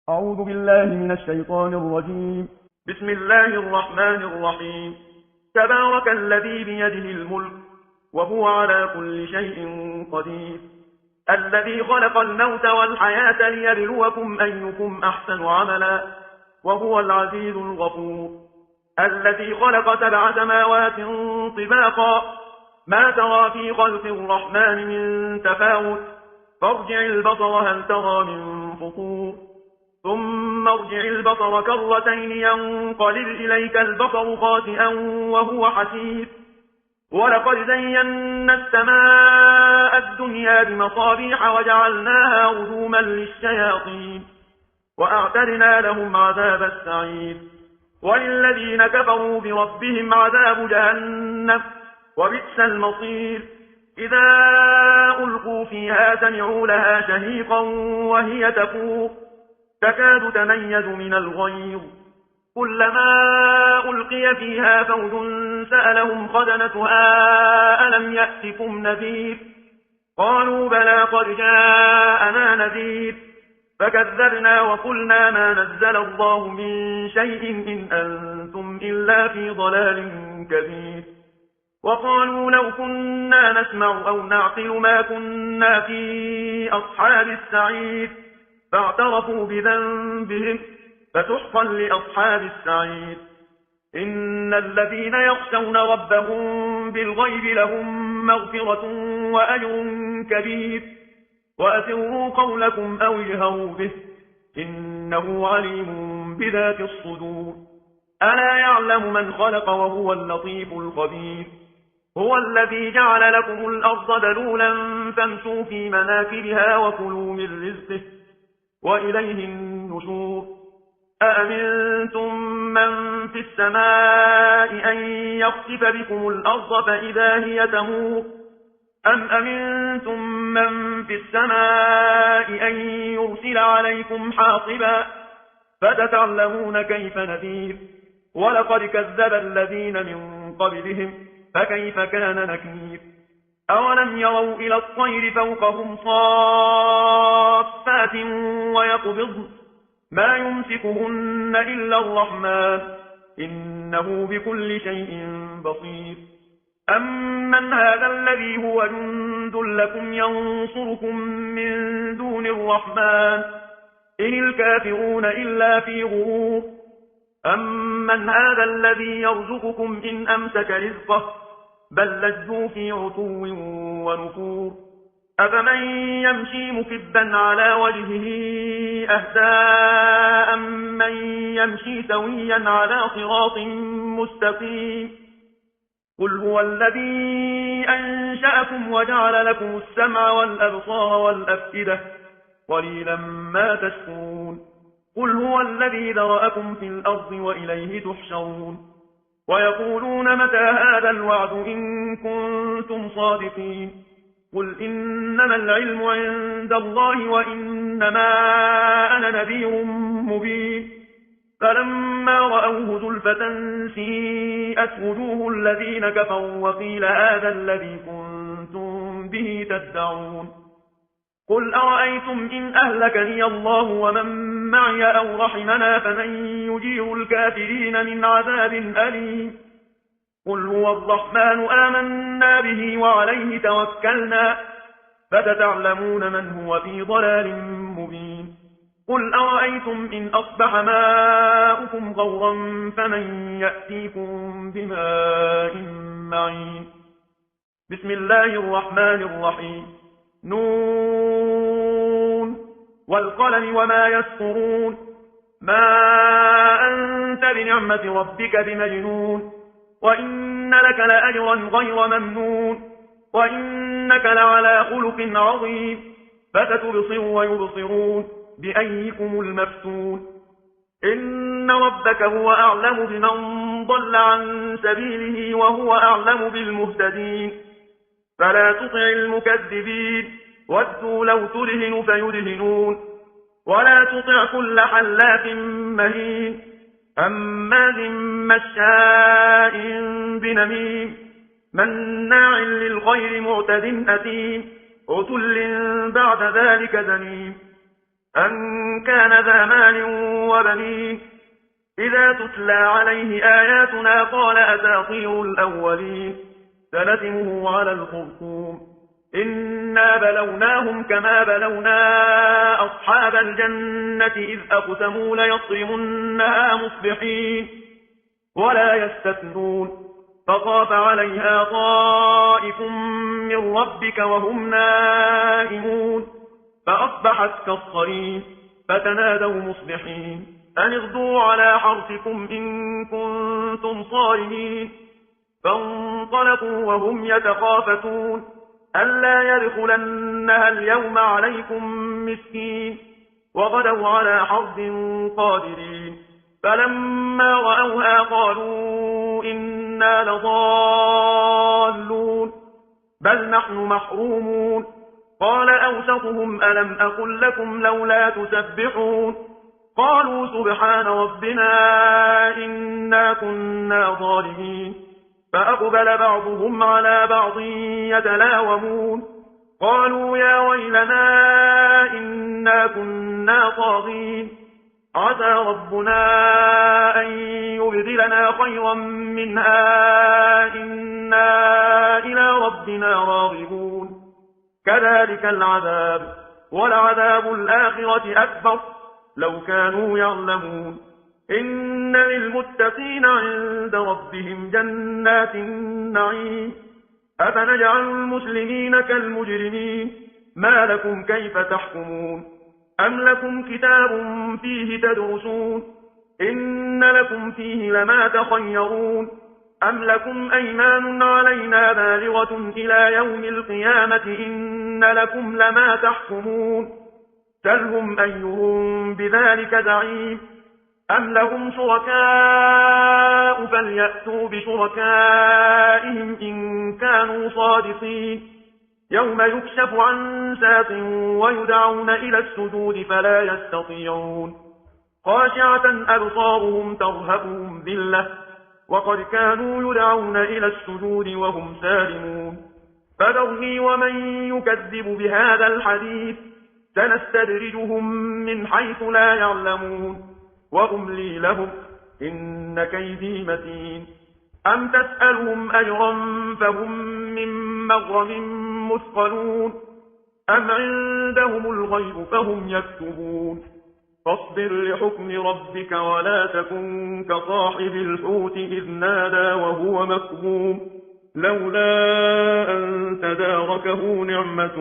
أعوذ بالله من الشيطان الرجيم. بسم الله الرحمن الرحيم. تبارك الذي بيده الملك وهو على كل شيء قدير، الذي خلق الموت والحياة ليبلوكم أيكم أحسن عملا، وهو العزيز الغفور. الذي خلق 7 سماوات طباقا، ما ترى في خلق الرحمن من تفاوت، فارجع البصر هل ترى من فطور، ثم ارجع البصر كرتين ينقلب إليك البصر خاسئا وهو حسير. ولقد زينا السماء الدنيا بمصابيح وجعلناها رجوما للشياطين، وأعتدنا لهم عذاب السعير. وللذين كفروا بربهم عذاب جهنم، وبئس المصير. إذا ألقوا فيها سمعوا لها شهيقا وهي تفور، تكاد تميز من الغيظ. كلما ألقي فيها فوج سألهم خزنتها ألم يأتكم نذير، قالوا بلى قد جاءنا نذير، فكذبنا وقلنا ما نزل الله من شيء إن أنتم إلا في ضلال كبير. وقالوا لو كنا نسمع أو نعقل ما كنا في أصحاب السعير، فاعترفوا بذنبهم فسحقا لأصحاب السعير. إن الذين يخشون ربهم بالغيب لهم مغفرة وأجر كبير. وأسروا قولكم أو اجهروا به، إنه عليم بذات الصدور. ألا يعلم من خلق وهو اللطيف الخبير. هو الذي جعل لكم الأرض ذلولا فامشوا في مناكبها وكلوا من رزقه، وإليه النشور. أأمنتم من في السماء أن يخسف بكم الأرض فإذا هي تمور، أم أمنتم من في السماء أن يرسل عليكم حاصبا، فستعلمون كيف نذير. ولقد كذب الذين من قبلهم فكيف كان نكير. أولم يروا إلى الطير فوقهم صافات ويقبضن ما يمسكهن إلا الرحمن، إنه بكل شيء بصير. أمن هذا الذي هو جند لكم ينصركم من دون الرحمن، إن الكافرون إلا في غرور. أمن هذا الذي يرزقكم إن أمسك رزقه، بل لجوا في عتو ونفور. أفمن يمشي مكبا على وجهه أهدى من يمشي سويا على صراط مستقيم. قل هو الذي أنشأكم وجعل لكم السمع والأبصار والأفئدة، قليلا ما تشكرون. قل هو الذي ذرأكم في الأرض وإليه تحشرون. ويقولون متى هذا الوعد إن كنتم صادقين. قل إنما العلم عند الله وإنما أنا نذير مبين. فلما رأوه زلفة سيئت وجوه الذين كفروا وقيل هذا الذي كنتم به تدعون. قل أرأيتم إن أهلكني الله ومن معي أو رحمنا فمن يجير الكافرين من عذاب أليم. قل هو الرحمن آمنا به وعليه توكلنا، فستعلمون من هو في ضلال مبين. قل أرأيتم إن أصبح ماؤكم غورا فمن يأتيكم بماء معين. بسم الله الرحمن الرحيم. نون والقلم وما يسطرون. ما أنت بنعمة ربك بمجنون، وإن لك لأجرا غير ممنون، وإنك لعلى خلق عظيم. فستبصر ويبصرون بأيكم المفتون. إن ربك هو أعلم بمن ضل عن سبيله وهو أعلم بالمهتدين. فلا تطع المكذبين، ودوا لو تدهن فيدهنون. ولا تطع كل حلاف مهين، هماز مشاء بنميم، مناع للخير معتد أثيم، عتل بعد ذلك زنيم. أن كان ذا مال وبنين إذا تتلى عليه آياتنا قال أساطير الأولين سنتمه على الخرطوم إنا بلوناهم كما بلونا أصحاب الجنة إذ أقسموا ليصرمنها مصبحين ولا يستثنون فطاف عليها طائف من ربك وهم نائمون فأصبحت كالصريم فتنادوا مصبحين أن اغدوا على حرثكم إن كنتم صارمين فانطلقوا وهم يتخافتون ألا يدخلنها اليوم عليكم مسكين وغدوا على حرد قادرين فلما رأوها قالوا إنا لضالون بل نحن محرومون قال أوسطهم ألم أقل لكم لولا تسبحون قالوا سبحان ربنا إنا كنا ظالمين فأقبل بعضهم على بعض يتلاومون قالوا يا ويلنا إنا كنا طاغين عسى ربنا أن يبدلنا خيرا منها إنا إلى ربنا راغبون كذلك العذاب ولعذاب الآخرة أكبر لو كانوا يعلمون إن للمتقين عند ربهم جنات النعيم أفنجعل المسلمين كالمجرمين ما لكم كيف تحكمون أم لكم كتاب فيه تدرسون إن لكم فيه لما تخيرون أم لكم أيمان علينا بالغة إلى يوم القيامة إن لكم لما تحكمون سلهم أيهم بذلك زعيم أم لهم شركاء فليأتوا بشركائهم إن كانوا صادقين يوم يكشف عن ساق ويدعون إلى السجود فلا يستطيعون خاشعة أبصارهم ترهبهم ذلة وقد كانوا يدعون إلى السجود وهم سالمون فذرني ومن يكذب بهذا الحديث سنستدرجهم من حيث لا يعلمون وأملي لهم إن كيدي متين أم تسألهم أجرا فهم من مغرم مثقلون أم عندهم الغيب فهم يكتبون فاصبر لحكم ربك ولا تكن كصاحب الحوت إذ نادى وهو مكظوم لولا أن تداركه نعمة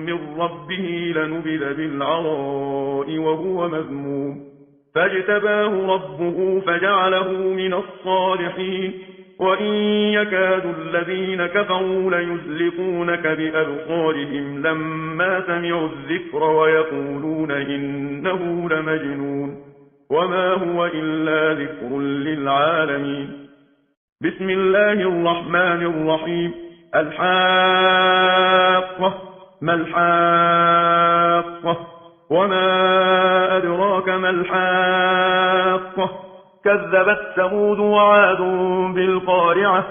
من ربه لنبذ بالعراء وهو مذموم فاجتباه ربه فجعله من الصالحين وإن يكاد الذين كفروا ليزلقونك بأبصارهم لما سمعوا الذكر ويقولون إنه لمجنون وما هو إلا ذكر للعالمين بسم الله الرحمن الرحيم الحاقة ما الحاقة وما أدراك ما الحاقة كذبت ثمود وعاد بالقارعة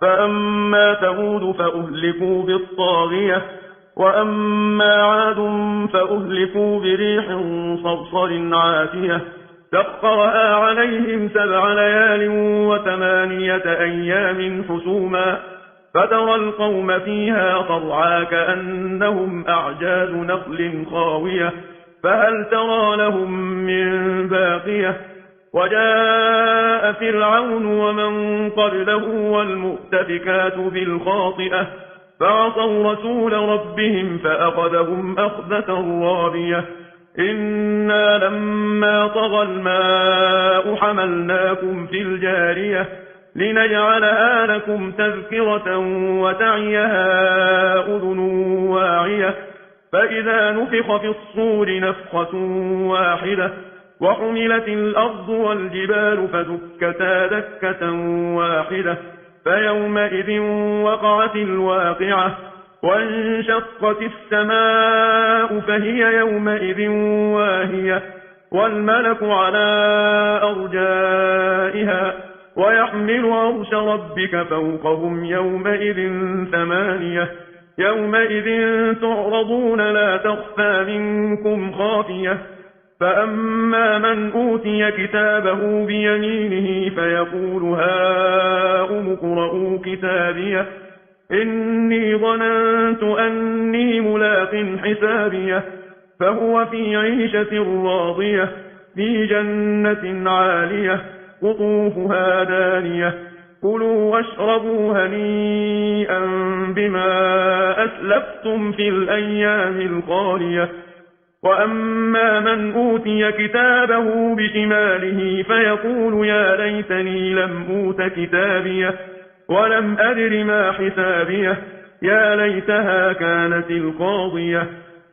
فأما ثمود فأهلكوا بالطاغية وأما عاد فأهلكوا بريح صرصر عاتية سخرها عليهم 7 ليال و8 أيام حسوما فترى القوم فيها صرعا كأنهم أعجاز نخل خاوية فهل ترى لهم من باقية وجاء فرعون ومن قبله والمؤتفكات بالخاطئة فعصوا رسول ربهم فأخذهم أخذة رابية إنا لما طغى الماء حملناكم في الجارية لنجعلها لكم تذكرة وتعيها أذن واعية فإذا نفخ في الصور نفخة واحدة وحملت الأرض والجبال فدكتا دكة واحدة فيومئذ وقعت الواقعة وانشقت السماء فهي يومئذ واهية والملك على أرجائها ويحمل عرش ربك فوقهم يومئذ 8 يومئذ تعرضون لا تخفى منكم خافية فأما من أوتي كتابه بيمينه فيقول هاؤم اقرءوا كتابيه إني ظننت أني ملاق حسابيه فهو في عيشة راضية في جنة عالية قطوفها دانية كلوا واشربوا هنيئا بما أسلفتم في الأيام الخالية وأما من أوتي كتابه بشماله فيقول يا ليتني لم أوت كتابيه ولم أدر ما حسابيه يا ليتها كانت القاضية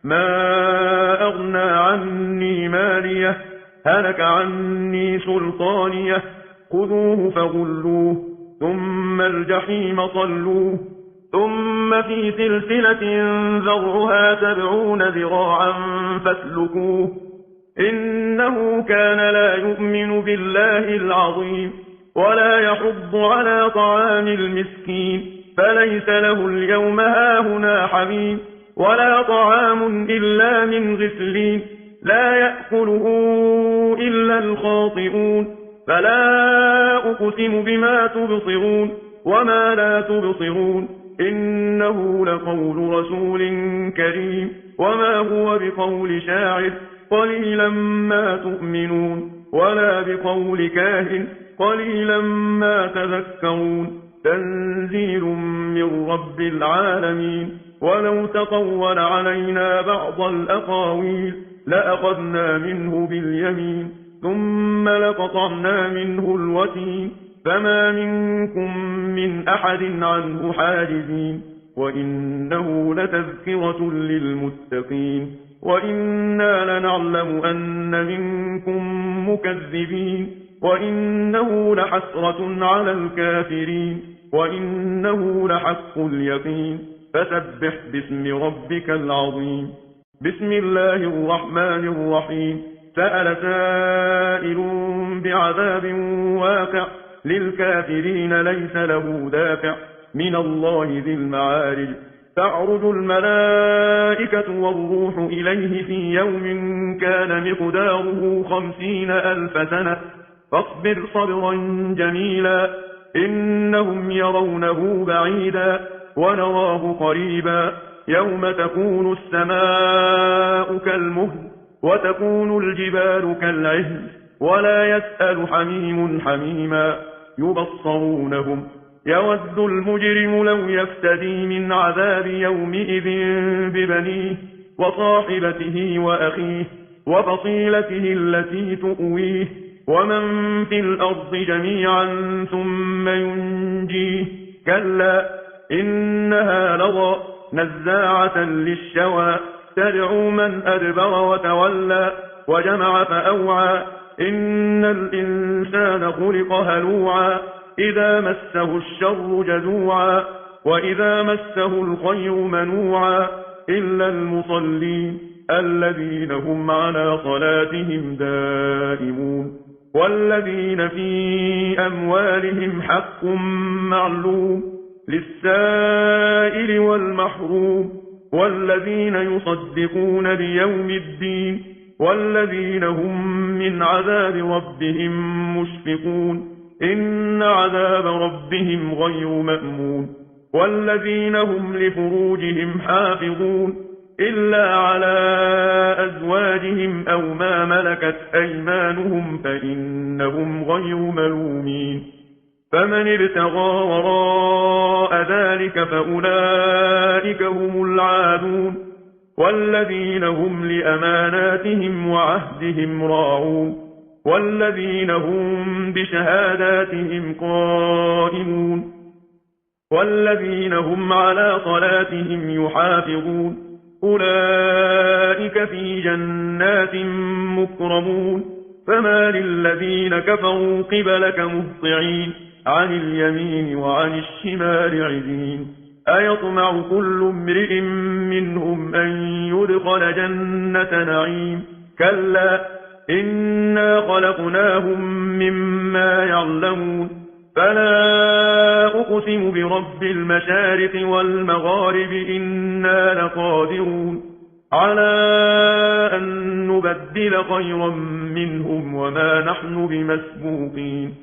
ما أغنى عني ماليه هلك عني سلطانيه خذوه فغلوه ثم الجحيم صلوه ثم في سلسلة ذرعها 70 ذراعا فاسلكوه إنه كان لا يؤمن بالله العظيم ولا يحض على طعام المسكين فليس له اليوم هاهنا حميم ولا طعام إلا من غسلين لا يأكله إلا الخاطئون فلا أقسم بما تبصرون وما لا تبصرون إنه لقول رسول كريم وما هو بقول شاعر قليلا ما تؤمنون ولا بقول كاهن قليلا ما تذكرون تنزيل من رب العالمين ولو تقول علينا بعض الأقاويل لأخذنا منه باليمين ثم لقطعنا منه الوتين فما منكم من أحد عنه حاجزين وإنه لتذكرة للمتقين وإنا لنعلم أن منكم مكذبين وإنه لحسرة على الكافرين وإنه لحق اليقين فسبح باسم ربك العظيم بسم الله الرحمن الرحيم سأل سائل بعذاب واقع للكافرين ليس له دافع من الله ذي المعارج تعرج الملائكة والروح إليه في يوم كان مقداره 50,000 سنة فاصبر صبرا جميلا إنهم يرونه بعيدا ونراه قريبا يوم تكون السماء كالمهل وتكون الجبال كالعهن ولا يسأل حميم حميما يبصرونهم يود المجرم لو يفتدي من عذاب يومئذ ببنيه وصاحبته وأخيه وفصيلته التي تؤويه ومن في الأرض جميعا ثم ينجيه كلا إنها لظى نزاعة للشوى تدعو من أدبر وتولى وجمع فأوعى إن الإنسان خلق هلوعا إذا مسه الشر جزوعا وإذا مسه الخير منوعا إلا المصلين الذين هم على صلاتهم دائمون والذين في أموالهم حق معلوم للسائل والمحروم والذين يصدقون بيوم الدين والذين هم من عذاب ربهم مشفقون إن عذاب ربهم غير مأمون والذين هم لفروجهم حافظون إلا على أزواجهم أو ما ملكت أيمانهم فإنهم غير ملومين فمن ابتغى وراء ذلك فأولئك هم العادون والذين هم لأماناتهم وعهدهم راعون والذين هم بشهاداتهم قائمون والذين هم على صلاتهم يحافظون أولئك في جنات مكرمون فما للذين كفروا قبلك مهطعين عن اليمين وعن الشمال عزين أيطمع كل امرئ منهم أن يدخل جنة نعيم كلا إنا خلقناهم مما يعلمون فلا أقسم برب المشارق والمغارب إنا لقادرون على أن نبدل نبدل خيرا منهم وما نحن بمسبوقين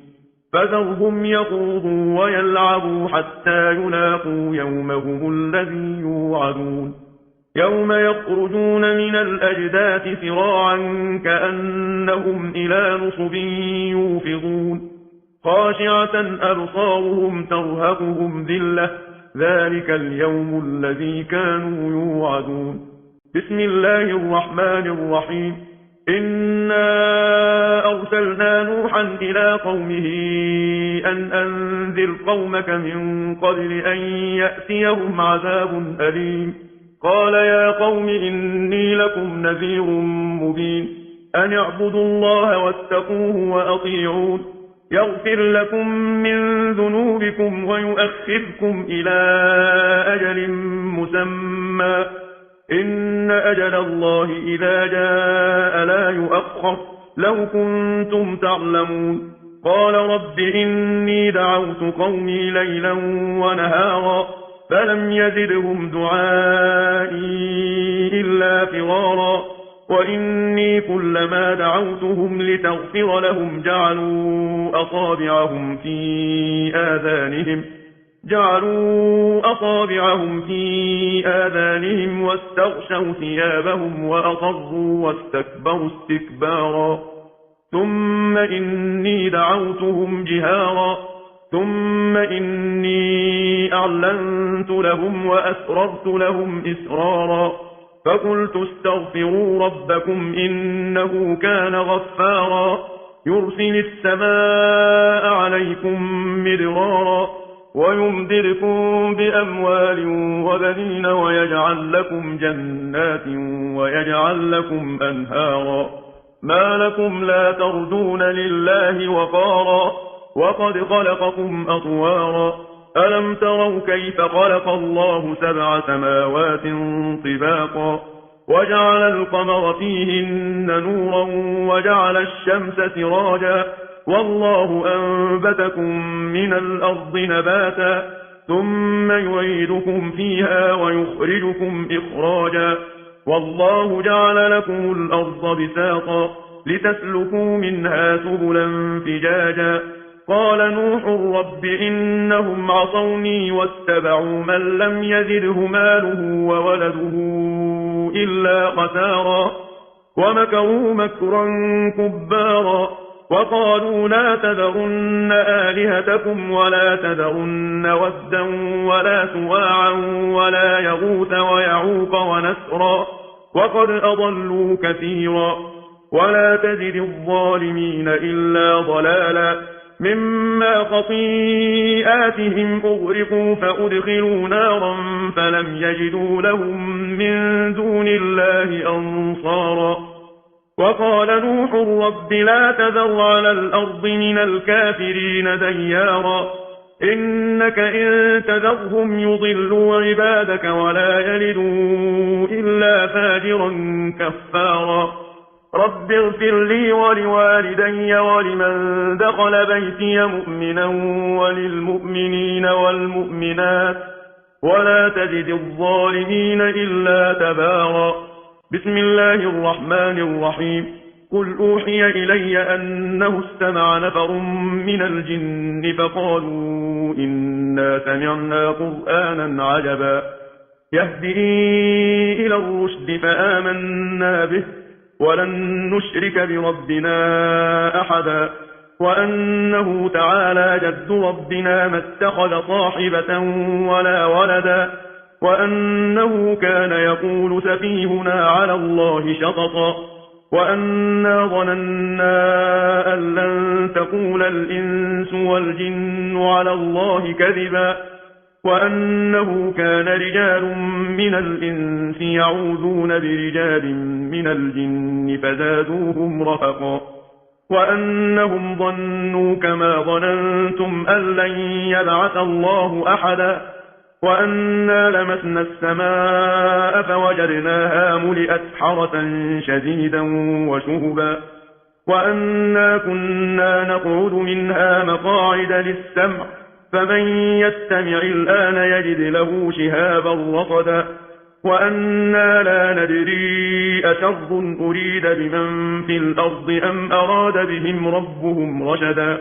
فذرهم يخوضوا ويلعبوا حتى يلاقوا يومهم الذي يوعدون يوم يخرجون من الأجداث سراعا كأنهم إلى نصب يوفضون خاشعة أبصارهم ترهقهم ذلة ذلك اليوم الذي كانوا يوعدون بسم الله الرحمن الرحيم إنا أرسلنا نوحا إلى قومه أن أنذر قومك من قبل أن يأتيهم عذاب أليم قال يا قوم إني لكم نذير مبين أن اعبدوا الله واتقوه وأطيعون يغفر لكم من ذنوبكم ويؤخركم إلى أجل مسمى إن أجل الله إذا جاء لا يؤخر لو كنتم تعلمون قال رب إني دعوت قومي ليلا ونهارا فلم يزدهم دعائي إلا فرارا وإني كلما دعوتهم لتغفر لهم جعلوا أصابعهم في آذانهم واستغشوا ثيابهم وأصروا واستكبروا استكبارا ثم إني دعوتهم جهارا ثم إني أعلنت لهم وأسررت لهم إسرارا فقلت استغفروا ربكم إنه كان غفارا يرسل السماء عليكم مدرارا ويمددكم بأموال وبنين ويجعل لكم جنات ويجعل لكم أنهارا ما لكم لا ترجون لله وقارا وقد خلقكم أطوارا ألم تروا كيف خلق الله 7 سماوات طباقا وجعل القمر فيهن نورا وجعل الشمس سراجا والله أنبتكم من الأرض نباتا ثم يعيدكم فيها ويخرجكم إخراجا والله جعل لكم الأرض بساطا لتسلكوا منها سبلا فجاجا قال نوح رب إنهم عصوني واتبعوا من لم يزده ماله وولده إلا خسارا ومكروا مكرا كبارا وقالوا لا تذرن آلهتكم ولا تذرن ودا ولا سواعا ولا يغوث ويعوق ونسرا وقد أضلوا كثيرا ولا تزد الظالمين إلا ضلالا مما خطيئاتهم أغرقوا فأدخلوا نارا فلم يجدوا لهم من دون الله أنصارا وقال نوح رب لا تذر على الأرض من الكافرين ديارا إنك إن تذرهم يضلوا عبادك ولا يلدوا إلا فاجرا كفارا رب اغفر لي ولوالدي ولمن دخل بيتي مؤمنا وللمؤمنين والمؤمنات ولا تزد الظالمين إلا تبارا بسم الله الرحمن الرحيم قل أوحي إلي أنه استمع نفر من الجن فقالوا إنا سمعنا قرآنا عجبا يهدي إلى الرشد فآمنا به ولن نشرك بربنا أحدا وأنه تعالى جد ربنا ما اتخذ صاحبة ولا ولدا وأنه كان يقول سفيهنا على الله شططا وأنا ظننا أن لن تقول الإنس والجن على الله كذبا وأنه كان رجال من الإنس يعوذون برجال من الجن فزادوهم رهقا وأنهم ظنوا كما ظننتم أن لن يبعث الله أحدا وأنا لمسنا السماء فوجدناها ملئت حرسا شديدا وشهبا وأنا كنا نقعد منها مقاعد للسمع فمن يستمع الآن يجد له شهابا رصدا وأنا لا ندري أشر أريد بمن في الأرض أم أراد بهم ربهم رشدا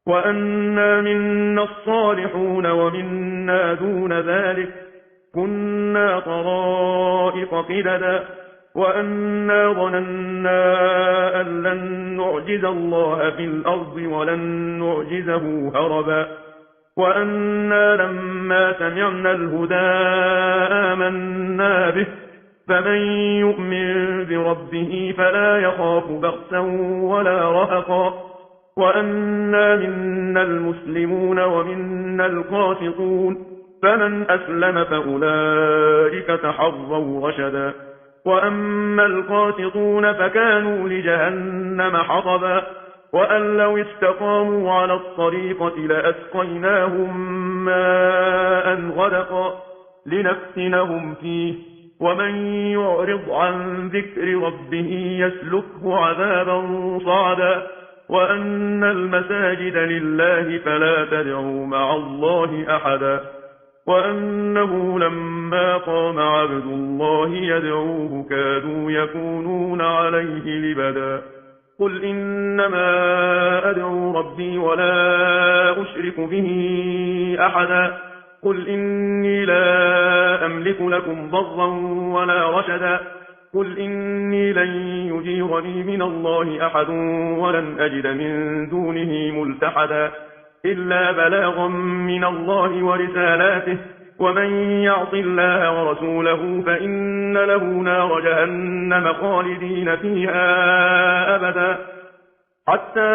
وأنا منا الصالحون ومنا دون ذلك كنا طرائق قددا وأنا ظننا أن لن نعجز الله في الأرض ولن نعجزه هربا وأنا لما سمعنا الهدى آمنا به فمن يؤمن بربه فلا يخاف بخسا ولا رهقا وأنا منا المسلمون ومنا القاسطون فمن أسلم فأولئك تحروا رشدا وأما القاسطون فكانوا لجهنم حطبا وأن لو استقاموا على الطريقة لأسقيناهم ماء غدقا لنفتنهم فيه ومن يعرض عن ذكر ربه يسلكه عذابا صعدا وأن المساجد لله فلا تدعوا مع الله أحدا وأنه لما قام عبد الله يدعوه كادوا يكونون عليه لبدا قل إنما أدعو ربي ولا أشرك به أحدا قل إني لا أملك لكم ضرا ولا رشدا قل إني لن يجيرني من الله أحد ولن أجد من دونه ملتحدا إلا بلاغا من الله ورسالاته ومن يعص الله ورسوله فإن له نار جهنم خالدين فيها أبدا حتى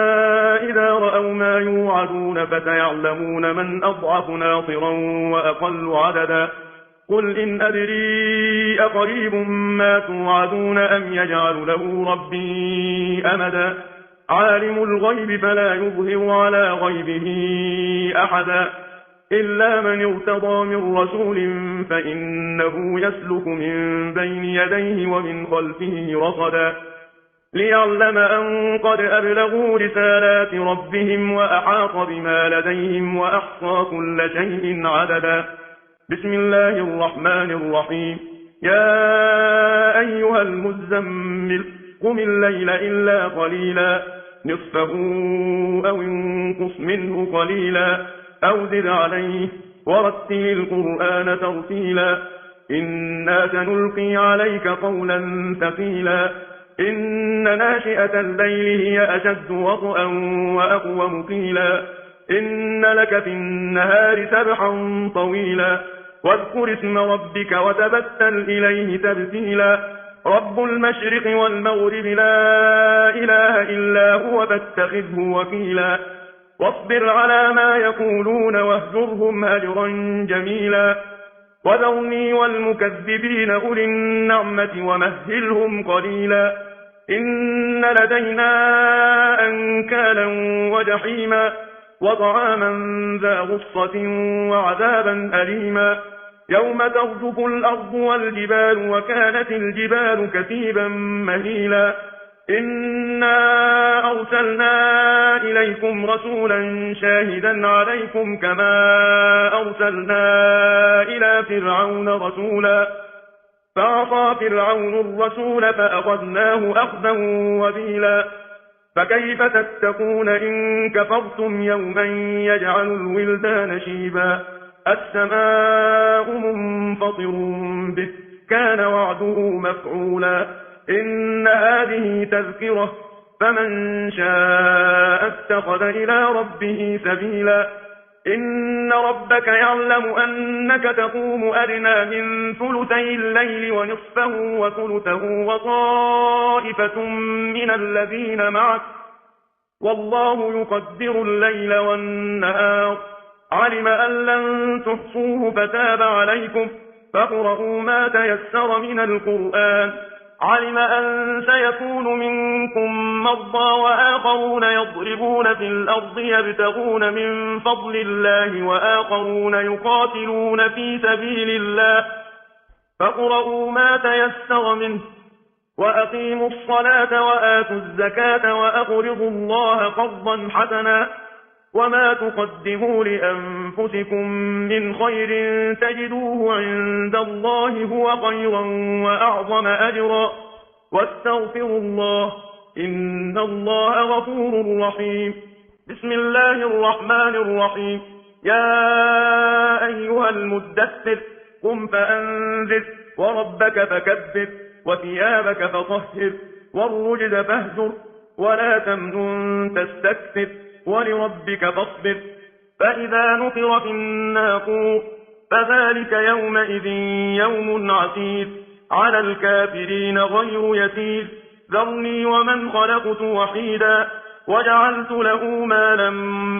إذا رأوا ما يوعدون فسيعلمون من أضعف ناصرا وأقل عددا قل إن أدري أقريب ما توعدون أم يجعل له ربي أمدا عالم الغيب فلا يظهر على غيبه أحدا إلا من ارتضى من رسول فإنه يسلك من بين يديه ومن خلفه رصدا ليعلم أن قد أبلغوا رسالات ربهم وأحاط بما لديهم وأحصى كل شيء عددا بسم الله الرحمن الرحيم يا أيها المزمل قم الليل إلا قليلا نصفه أو انقص منه قليلا أو زد عليه ورتل القرآن ترتيلا إنا سنلقي عليك قولا ثقيلا إن ناشئة الليل هي أشد وطئا وأقوم قيلا إن لك في النهار سبحا طويلا واذكر اسم ربك وتبتل إليه تبتيلا رب المشرق والمغرب لا إله إلا هو فاتخذه وكيلا واصبر على ما يقولون واهجرهم هجرا جميلا وذرني والمكذبين أولي النعمة ومهلهم قليلا إن لدينا أنكالا وجحيما وطعاما ذا غصة وعذابا أليما يوم ترجف الأرض والجبال وكانت الجبال كثيبا مهيلا إنا أرسلنا إليكم رسولا شاهدا عليكم كما أرسلنا إلى فرعون رسولا فعصى فرعون الرسول فأخذناه أخذا وبيلا فكيف تتقون إن كفرتم يوما يجعل الولدان شيبا السماء منفطر به كان وعده مفعولا إن هذه تذكرة فمن شاء اتخذ إلى ربه سبيلا إن ربك يعلم أنك تقوم أدنى من ثلثي الليل ونصفه وثلثه وطائفة من الذين معك والله يقدر الليل والنهار علم أن لن تحصوه فتاب عليكم فاقرؤوا ما تيسر من القرآن علم أن سيكون منكم مرضى وآخرون يضربون في الأرض يبتغون من فضل الله وآخرون يقاتلون في سبيل الله فاقرؤوا ما تيسر منه وأقيموا الصلاة وآتوا الزكاة وأقرضوا الله قرضا حسنا وما تقدموا لأنفسكم من خير تجدوه عند الله هو خيرا وأعظم أجرا واستغفروا الله إن الله غفور رحيم. بسم الله الرحمن الرحيم. يا أيها المدثر قم فأنذر وربك فكبر وثيابك فطهر والرجز فاهجر ولا تمنن تستكثر ولربك فاصبر. فإذا نقر في الناقور فذلك يومئذ يوم عسير على الكافرين غير يسير. ذرني ومن خلقت وحيدا وجعلت له مالا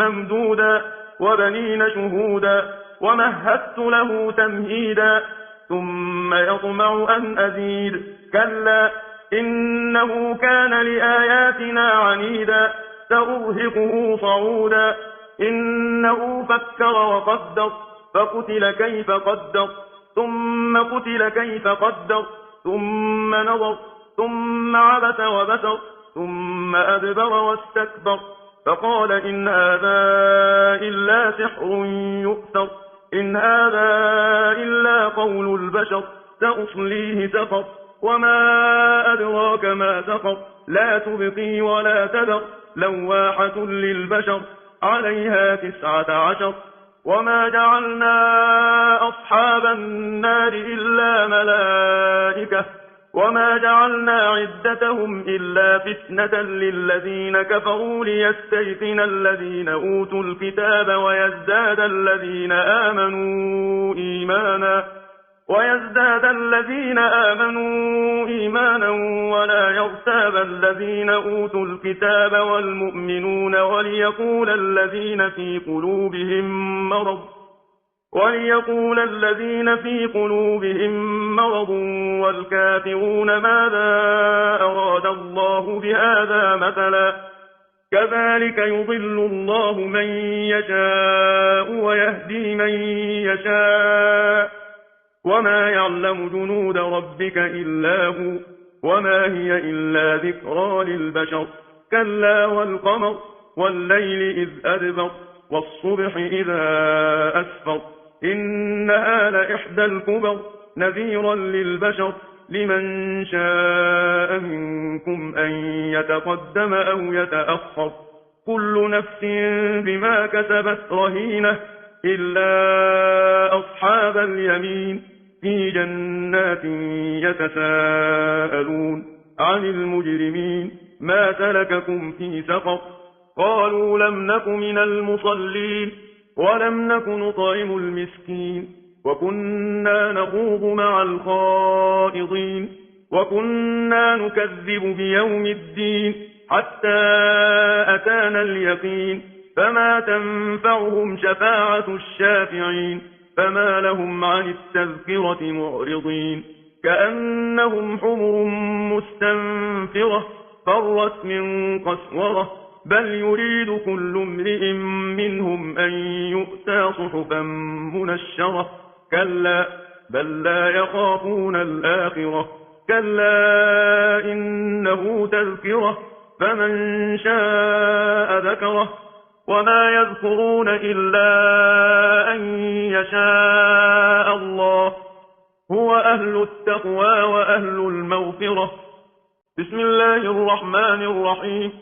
ممدودا وبنين شهودا ومهدت له تمهيدا ثم يطمع أن أزيد كلا إنه كان لآياتنا عنيدا سأرهقه صعودا. إنه فكر وقدر فقتل كيف قدر ثم قتل كيف قدر ثم نظر ثم عبس وبسر ثم أدبر واستكبر فقال إن هذا إلا سحر يؤثر إن هذا إلا قول البشر سأصليه سقر وما أدراك ما سقر لا تبقي ولا تذر لواحة للبشر عليها 19. وما جعلنا أصحاب النار إلا ملائكة وما جعلنا عدتهم إلا فتنة للذين كفروا ليستيقن الذين أوتوا الكتاب ويزداد الذين آمنوا إيمانا ولا يرتاب الذين أوتوا الكتاب والمؤمنون وليقول الذين في قلوبهم مرض والكافرون ماذا أراد الله بهذا مثلا كذلك يضل الله من يشاء ويهدي من يشاء وما يعلم جنود ربك إلا هو وما هي إلا ذكرى للبشر. كلا والقمر والليل إذ أدبر والصبح إذا أسفر إنها لإحدى الكبر نذيرا للبشر لمن شاء منكم أن يتقدم أو يتأخر كل نفس بما كسبت رهينة إلا أصحاب اليمين في جنات يتساءلون عن المجرمين ما سلككم في سقر قالوا لم نك من المصلين ولم نك نطعم المسكين وكنا نخوض مع الخائضين وكنا نكذب بيوم الدين حتى أتانا اليقين فما تنفعهم شفاعة الشافعين فما لهم عن التذكرة معرضين كأنهم حمر مستنفرة فرت من قسورة بل يريد كل امرئ منهم أن يؤتى صحفا منشرة كلا بل لا يخافون الآخرة كلا إنه تذكرة فمن شاء ذكره وما يذكرون إلا أن يشاء الله هو أهل التقوى وأهل المغفرة. بسم الله الرحمن الرحيم.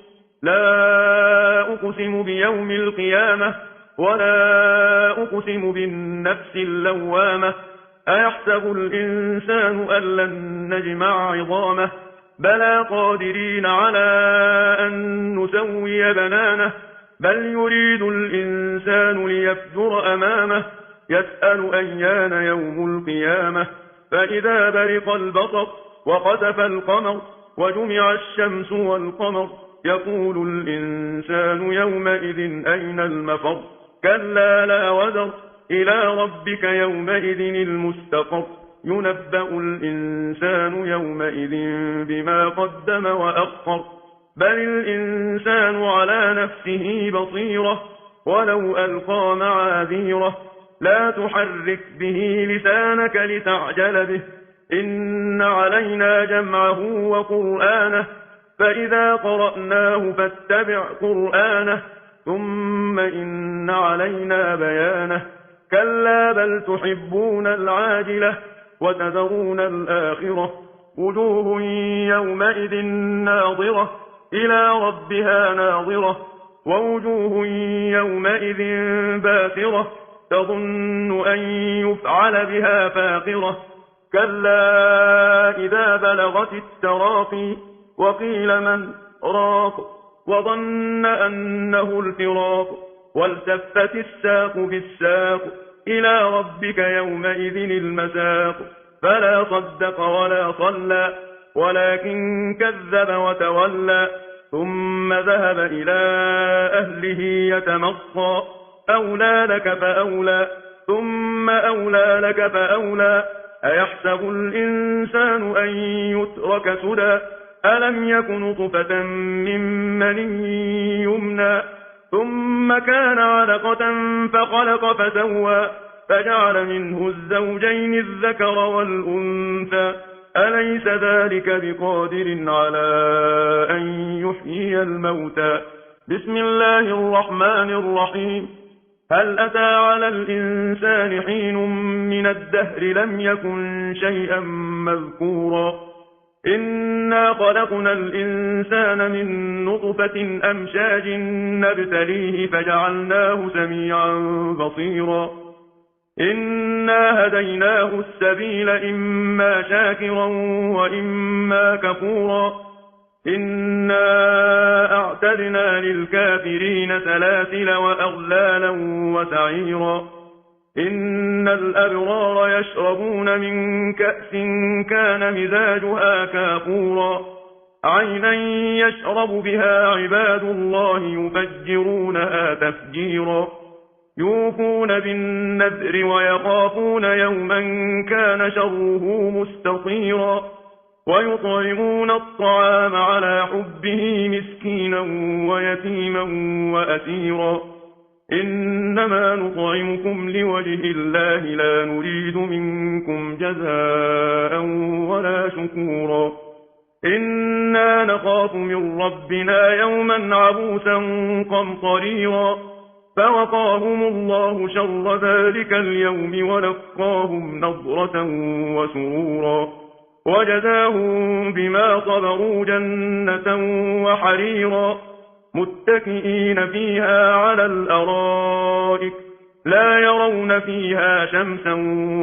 لا أقسم بيوم القيامة ولا أقسم بالنفس اللوامة أيحسب الإنسان أن لن نجمع عظامه بلى قادرين على أن نسوي بنانه بل يريد الإنسان ليفجر أمامه يسأل أيان يوم القيامة فإذا برق البصر وخسف القمر وجمع الشمس والقمر يقول الإنسان يومئذ أين المفر كلا لا وزر إلى ربك يومئذ المستقر ينبأ الإنسان يومئذ بما قدم وأخر بل الإنسان على نفسه بصيرة ولو ألقى معاذيره لا تحرك به لسانك لتعجل به إن علينا جمعه وقرآنه فإذا قرأناه فاتبع قرآنه ثم إن علينا بيانه كلا بل تحبون العاجلة وتذرون الآخرة وجوه يومئذ ناظرة إلى ربها ناظرة ووجوه يومئذ باسرة تظن أن يفعل بها فاقرة كلا إذا بلغت التراقي وقيل من راق وظن أنه الفراق والتفت الساق بالساق إلى ربك يومئذ المساق فلا صدق ولا صلى ولكن كذب وتولى ثم ذهب إلى أهله يتمطى أولى لك فأولى ثم أولى لك فأولى أيحسب الإنسان أن يترك سدى ألم يكن طفة من مني يمنى ثم كان علقة فخلق فسوى فجعل منه الزوجين الذكر والأنثى أليس ذلك بقادر على أن يحيي الموتى بسم الله الرحمن الرحيم هل أتى على الإنسان حين من الدهر لم يكن شيئا مذكورا إنا خلقنا الإنسان من نطفة أمشاج نبتليه فجعلناه سميعا بصيرا إنا هديناه السبيل إما شاكرا وإما كفورا إنا أعتدنا للكافرين سلاسل وأغلالا وسعيرا إن الأبرار يشربون من كأس كان مزاجها كافورا عينا يشرب بها عباد الله يفجرونها تفجيرا يوفون بالنذر ويخافون يوما كان شره مستطيرا ويطعمون الطعام على حبه مسكينا ويتيما وأسيرا إنما نطعمكم لوجه الله لا نريد منكم جزاء ولا شكورا إنا نخاف من ربنا يوما عبوسا قمطريرا فوقاهم الله شر ذلك اليوم ولقاهم نضرة وسرورا وجزاهم بما صبروا جنة وحريرا متكئين فيها على الأرائك لا يرون فيها شمسا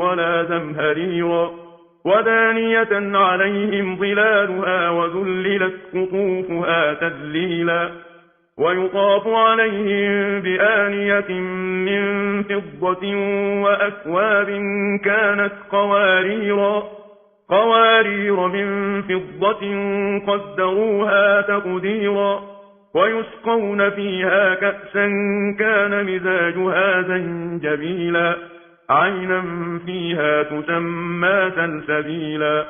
ولا زمهريرا ودانية عليهم ظلالها وذللت قطوفها تذليلا ويطاف عليهم بآنية من فضة وأكواب كانت قوارير من فضة قدروها تقديرا ويسقون فيها كأسا كان مزاجها زنجبيلا عينا فيها تسمى سلسبيلا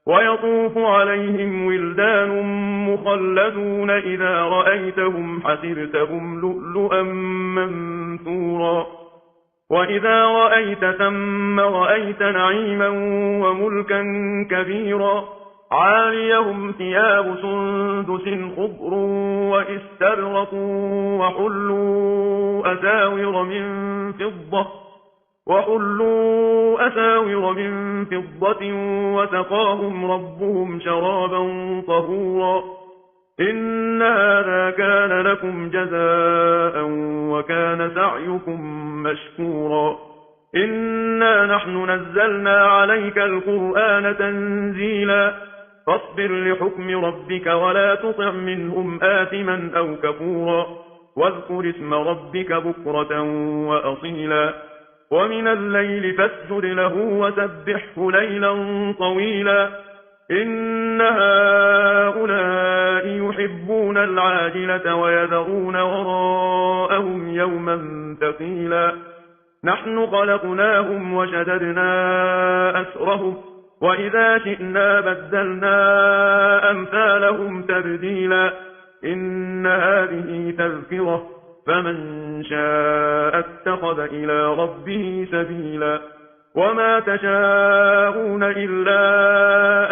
ويطوف عليهم ولدان مخلدون إذا رأيتهم حسبتهم لؤلؤا منثورا وإذا رأيت ثم رأيت نعيما وملكا كبيرا عاليهم ثياب سندس خضر وإستبرق وحلوا أساور من فضة وسقاهم ربهم شرابا طهورا إن هذا كان لكم جزاء وكان سعيكم مشكورا إنا نحن نزلنا عليك القرآن تنزيلا فاصبر لحكم ربك ولا تطع منهم آثما أو كفورا واذكر اسم ربك بكرة وأصيلا ومن الليل فاسجد له وسبحه ليلا طويلا إن هؤلاء يحبون العاجلة ويذرون وراءهم يوما ثقيلا نحن خلقناهم وشددنا أسرهم وإذا شئنا بدلنا أمثالهم تبديلا إن هذه تذكرة فمن شاء اتخذ إلى ربه سبيلا وما تشاءون إلا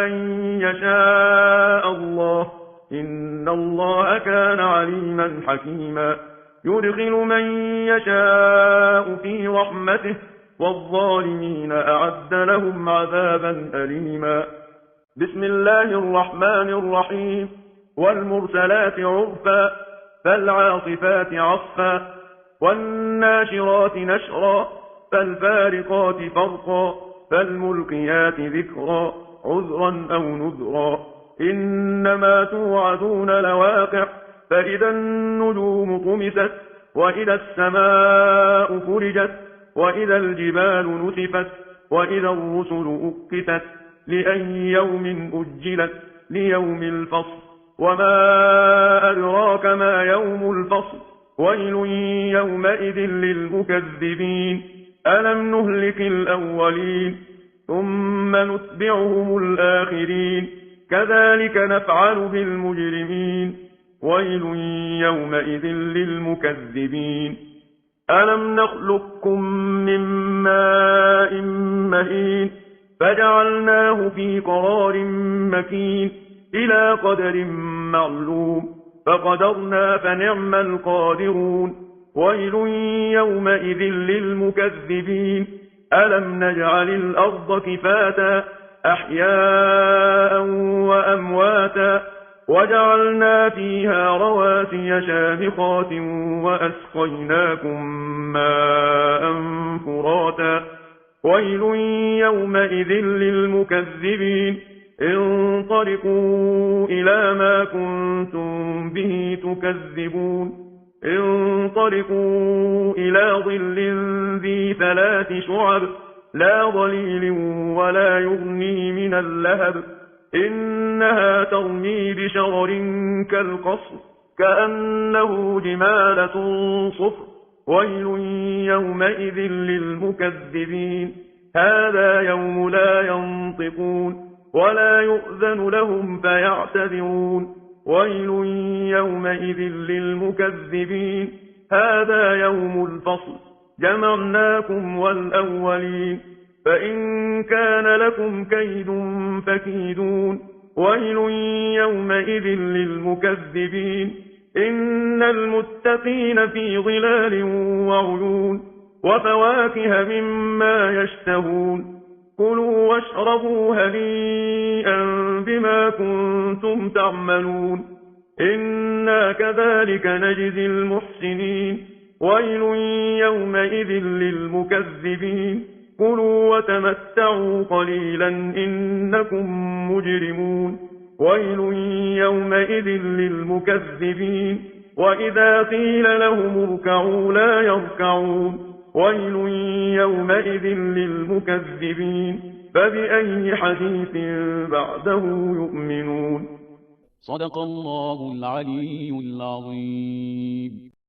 أن يشاء الله إن الله كان عليما حكيما يدخل من يشاء في رحمته والظالمين أعد لهم عذابا أليما بسم الله الرحمن الرحيم والمرسلات عرفا فالعاصفات عصفا والناشرات نشرا فالفارقات فرقا فالملقيات ذكرا عذرا أو نذرا إنما توعدون لواقع فإذا النجوم طمست وإذا السماء فرجت وإذا الجبال نسفت وإذا الرسل أقتت لأي يوم أجلت ليوم الفصل وما أدراك ما يوم الفصل ويل يومئذ للمكذبين ألم نهلك الأولين ثم نتبعهم الآخرين كذلك نفعل بالمجرمين ويل يومئذ للمكذبين ألم نخلقكم من ماء مهين فجعلناه في قرار مكين إلى قدر معلوم فقدرنا فنعم القادرون ويل يومئذ للمكذبين ألم نجعل الأرض كفاتا أحياء وأمواتا وجعلنا فيها رواسي شامخات وأسقيناكم ماء فراتا ويل يومئذ للمكذبين انطلقوا إلى ما كنتم به تكذبون انطلقوا إلى ظل ذي 3 شعب لا ظليل ولا يغني من اللهب إنها ترمي بشرر كالقصر كأنه جمالة صفر ويل يومئذ للمكذبين هذا يوم لا ينطقون ولا يؤذن لهم فيعتذرون ويل يومئذ للمكذبين هذا يوم الفصل جمعناكم والأولين فإن كان لكم كيد فكيدون ويل يومئذ للمكذبين إن المتقين في ظلال وعيون وفواكه مما يشتهون كلوا واشربوا هنيئا بما كنتم تعملون إنا كذلك نجزي المحسنين ويل يومئذ للمكذبين كلوا وتمتعوا قليلا إنكم مجرمون ويل يومئذ للمكذبين وإذا قيل لهم اركعوا لا يركعون ويل يومئذ للمكذبين فبأي حديث بعده يؤمنون صدق الله العلي العظيم.